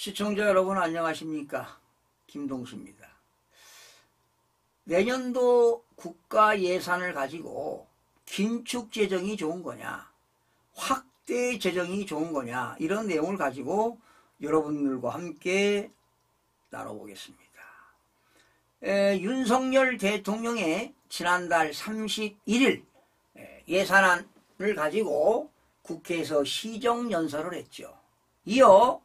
시청자 여러분 안녕하십니까? 김동수입니다. 내년도 국가 예산을 가지고 긴축 재정이 좋은 거냐, 확대 재정이 좋은 거냐, 이런 내용을 가지고 여러분들과 함께 나눠보겠습니다. 윤석열 대통령의 지난달 31일 예산안을 가지고 국회에서 시정연설을 했죠. 이어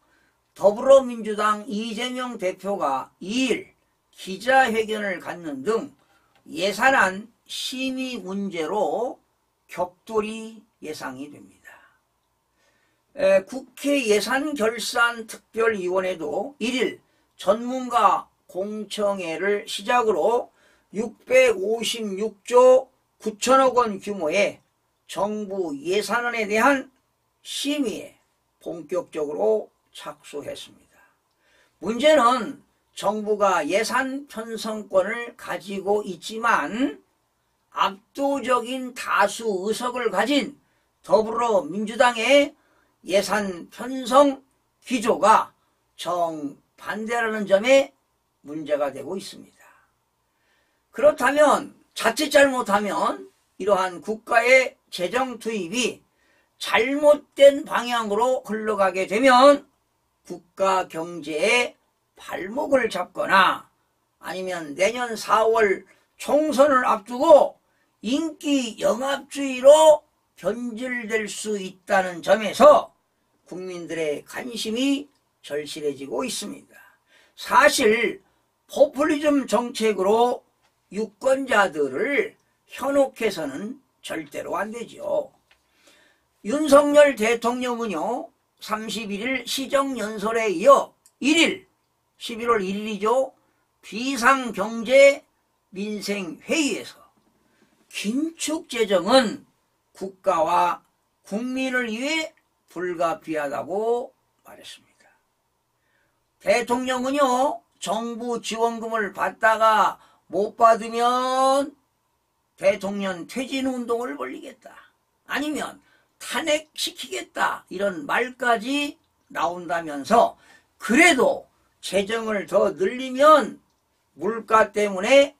더불어민주당 이재명 대표가 2일 기자회견을 갖는 등 예산안 심의 문제로 격돌이 예상이 됩니다. 국회 예산결산특별위원회도 1일 전문가 공청회를 시작으로 656조 9천억 원 규모의 정부 예산안에 대한 심의에 본격적으로 착수했습니다. 문제는 정부가 예산 편성권을 가지고 있지만 압도적인 다수 의석을 가진 더불어민주당의 예산 편성 기조가 정반대라는 점에 문제가 되고 있습니다. 그렇다면 자칫 잘못하면 이러한 국가의 재정 투입이 잘못된 방향으로 흘러가게 되면 국가 경제의 발목을 잡거나 아니면 내년 4월 총선을 앞두고 인기 영합주의로 변질될 수 있다는 점에서 국민들의 관심이 절실해지고 있습니다. 사실 포퓰리즘 정책으로 유권자들을 현혹해서는 절대로 안 되죠. 윤석열 대통령은요, 31일 시정연설에 이어 1일 11월 1일이죠. 비상경제민생회의에서 긴축재정은 국가와 국민을 위해 불가피하다고 말했습니다. 대통령은요, 정부 지원금을 받다가 못 받으면 대통령 퇴진운동을 벌이겠다, 아니면 탄핵시키겠다, 이런 말까지 나온다면서 그래도 재정을 더 늘리면 물가 때문에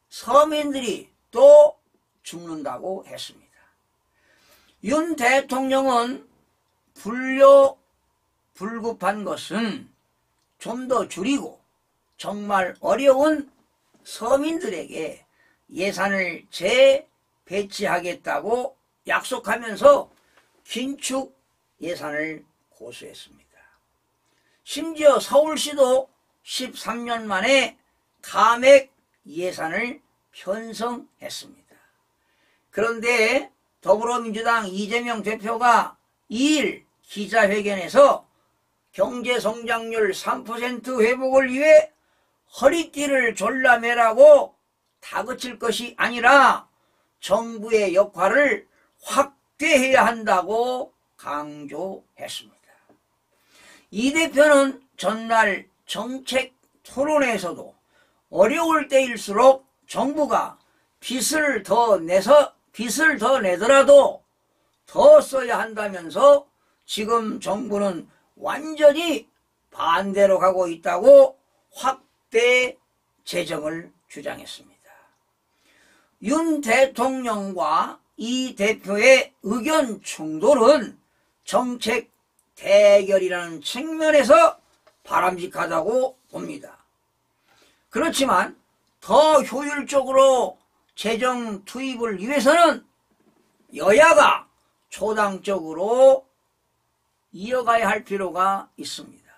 서민들이 또 죽는다고 했습니다. 윤 대통령은 불급한 것은 좀 더 줄이고 정말 어려운 서민들에게 예산을 재배치하겠다고 약속하면서 긴축 예산을 고수했습니다. 심지어 서울시도 13년 만에 감액 예산을 편성했습니다. 그런데 더불어민주당 이재명 대표가 2일 기자회견에서 경제성장률 3% 회복을 위해 허리띠를 졸라매라고 다그칠 것이 아니라 정부의 역할을 확대해야 한다고 강조했습니다. 이 대표는 전날 정책 토론회에서도 어려울 때일수록 정부가 빚을 더 내더라도 더 써야 한다면서 지금 정부는 완전히 반대로 가고 있다고 확대 재정을 주장했습니다. 윤 대통령과 이 대표의 의견 충돌은 정책 대결이라는 측면에서 바람직하다고 봅니다. 그렇지만 더 효율적으로 재정 투입을 위해서는 여야가 초당적으로 이어가야 할 필요가 있습니다.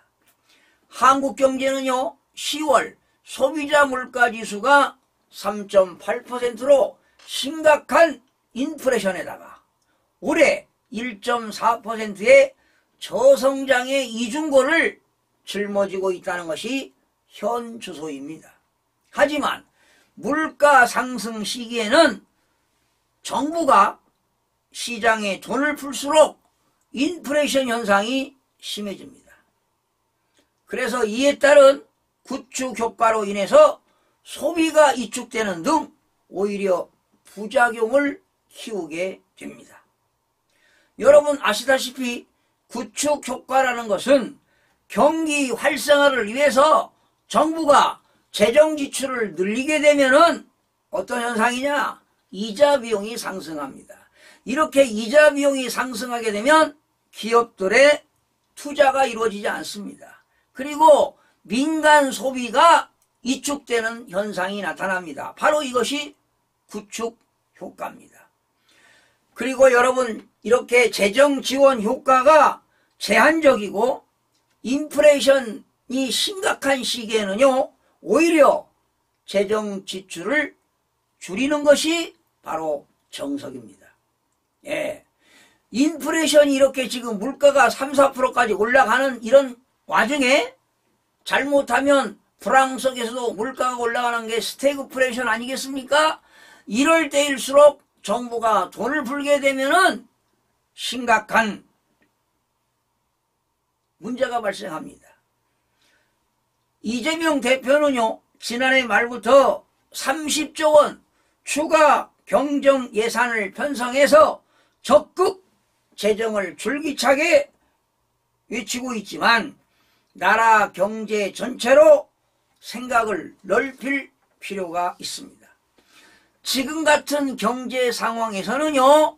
한국 경제는요, 10월 소비자 물가지수가 3.8%로 심각한 인플레이션에다가 올해 1.4%의 저성장의 이중고를 짊어지고 있다는 것이 현 주소입니다. 하지만 물가 상승 시기에는 정부가 시장에 돈을 풀수록 인플레이션 현상이 심해집니다. 그래서 이에 따른 구축 효과로 인해서 소비가 이축되는 등 오히려 부작용을 키우게 됩니다. 여러분 아시다시피 구축 효과라는 것은 경기 활성화를 위해서 정부가 재정 지출을 늘리게 되면은 어떤 현상이냐? 이자 비용이 상승합니다. 이렇게 이자 비용이 상승하게 되면 기업들의 투자가 이루어지지 않습니다. 그리고 민간 소비가 위축되는 현상이 나타납니다. 바로 이것이 구축 효과입니다. 그리고 여러분, 이렇게 재정 지원 효과가 제한적이고 인플레이션이 심각한 시기에는요, 오히려 재정 지출을 줄이는 것이 바로 정석입니다. 예. 인플레이션이 이렇게 지금 물가가 3, 4%까지 올라가는 이런 와중에 잘못하면 불황 속에서도 물가가 올라가는 게 스태그플레이션 아니겠습니까? 이럴 때일수록 정부가 돈을 풀게 되면은 심각한 문제가 발생합니다. 이재명 대표는요, 지난해 말부터 30조 원 추가 경정 예산을 편성해서 적극 재정을 줄기차게 외치고 있지만 나라 경제 전체로 생각을 넓힐 필요가 있습니다. 지금 같은 경제 상황에서는요,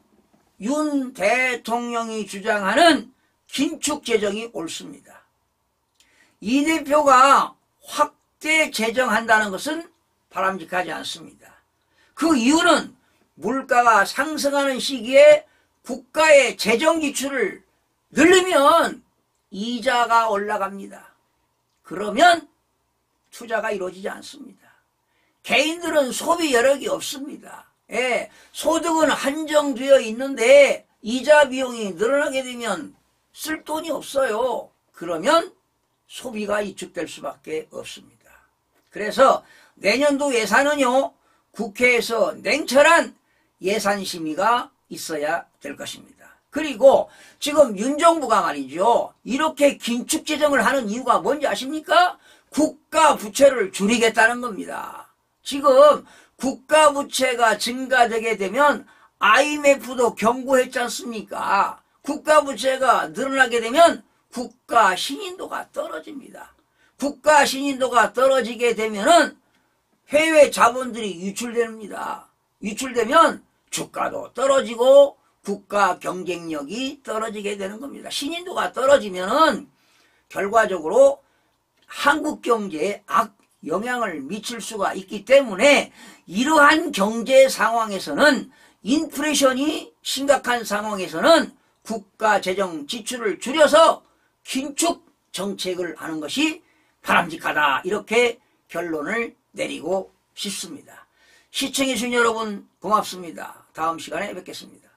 윤 대통령이 주장하는 긴축 재정이 옳습니다. 이 대표가 확대 재정한다는 것은 바람직하지 않습니다. 그 이유는 물가가 상승하는 시기에 국가의 재정 지출을 늘리면 이자가 올라갑니다. 그러면 투자가 이루어지지 않습니다. 개인들은 소비 여력이 없습니다. 예, 소득은 한정되어 있는데 이자 비용이 늘어나게 되면 쓸 돈이 없어요. 그러면 소비가 위축될 수밖에 없습니다. 그래서 내년도 예산은요, 국회에서 냉철한 예산 심의가 있어야 될 것입니다. 그리고 지금 윤 정부가 말이죠, 이렇게 긴축 재정을 하는 이유가 뭔지 아십니까? 국가 부채를 줄이겠다는 겁니다. 지금 국가 부채가 증가되게 되면 IMF도 경고했지 않습니까? 국가 부채가 늘어나게 되면 국가 신인도가 떨어집니다. 국가 신인도가 떨어지게 되면은 해외 자본들이 유출됩니다. 유출되면 주가도 떨어지고 국가 경쟁력이 떨어지게 되는 겁니다. 신인도가 떨어지면은 결과적으로 한국 경제에 영향을 미칠 수가 있기 때문에 이러한 경제 상황에서는, 인플레이션이 심각한 상황에서는 국가 재정 지출을 줄여서 긴축 정책을 하는 것이 바람직하다, 이렇게 결론을 내리고 싶습니다. 시청해 주신 여러분 고맙습니다. 다음 시간에 뵙겠습니다.